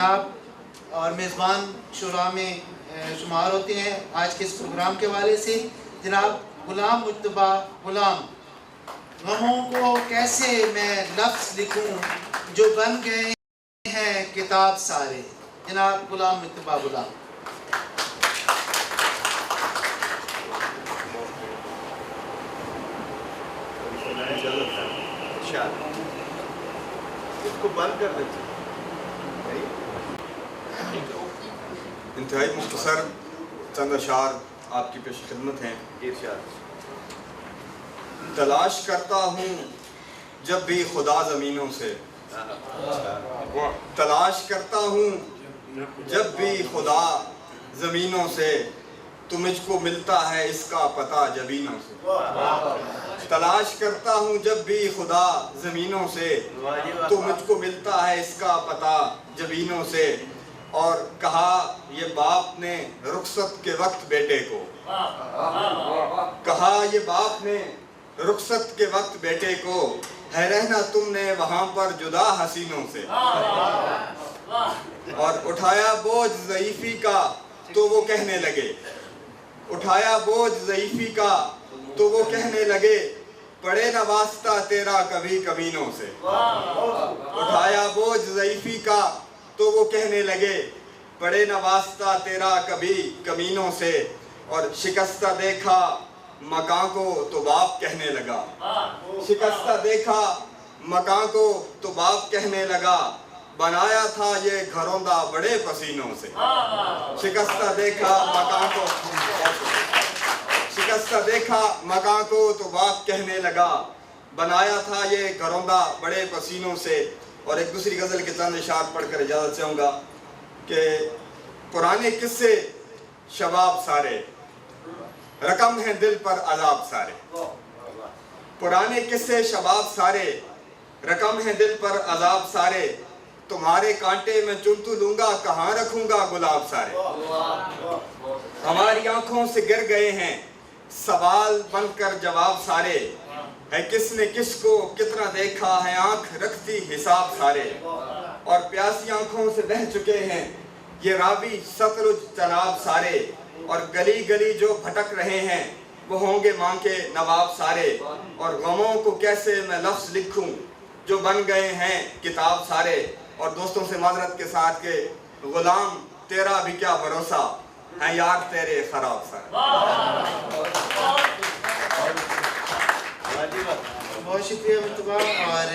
آپ اور میزبان شورا میں شمار ہوتے ہیں آج کے اس پروگرام کے حوالے سے جناب غلام مجتبی غلام، غموں کو کیسے میں لفظ لکھوں جو بن گئے ہیں کتاب سارے، جناب غلام مجتبی غلام۔ اس کو بند کر دیتے انتہائی مختصر چند اشعار آپ کی پیش خدمت ہیں۔ تلاش کرتا ہوں جب بھی خدا زمینوں سے، تلاش کرتا ہوں جب بھی خدا زمینوں سے، تو مجھ کو ملتا ہے اس کا پتہ جبینوں سے۔ تلاش کرتا ہوں جب بھی خدا زمینوں سے، تو مجھ کو ملتا ہے اس کا پتہ جبینوں سے۔ اور کہا یہ باپ نے رخصت کے وقت بیٹے کو، کہا یہ باپ نے رخصت کے وقت بیٹے کو، ہے رہنا تم نے وہاں پر جدا حسینوں سے۔ اور اٹھایا بوجھ ضعیفی کا تو وہ کہنے لگے، اٹھایا بوجھ ضعیفی کا تو وہ کہنے لگے، پڑے نہ واسطہ تیرا کبھی کمینوں سے۔ اٹھایا بوجھ ضعیفی کا تو وہ کہنے لگے، پڑے نہ واسطہ تیرا کبھی کمینوں سے۔ اور شکستہ دیکھا مکاں کو تو باپ کہنے لگا، شکستہ دیکھا مکاں کو تو باپ کہنے لگا، بنایا تھا یہ گھروندہ بڑے پسینوں سے۔ شکستہ دیکھا مکاں کو، شکستہ دیکھا مکاں کو تو باپ کہنے لگا، بنایا تھا یہ گھروندہ بڑے پسینوں سے۔ اور ایک دوسری غزل کے چند اشعار پڑھ کر اجازت چاہوں گا کہ پرانے قصے شباب سارے، رقم ہیں دل پر عذاب سارے۔ پرانے قصے شباب سارے، رقم ہیں دل پر عذاب سارے، تمہارے کانٹے میں چن تو لوں گا کہاں رکھوں گا گلاب سارے۔ ہماری آنکھوں سے گر گئے ہیں سوال بن کر جواب سارے، ہے کس نے کس کو کتنا دیکھا ہے آنکھ رکھتی حساب سارے۔ اور پیاسی آنکھوں سے بہہ چکے ہیں یہ راوی ستلج چناب سارے، اور گلی گلی جو بھٹک رہے ہیں وہ ہوں گے ماں کے نواب سارے۔ اور غموں کو کیسے میں لفظ لکھوں جو بن گئے ہیں کتاب سارے۔ اور دوستوں سے معذرت کے ساتھ کہ غلام تیرا بھی کیا بھروسہ ہے یار تیرے خراب سارے۔ بہت شکریہ مجتبی۔ اور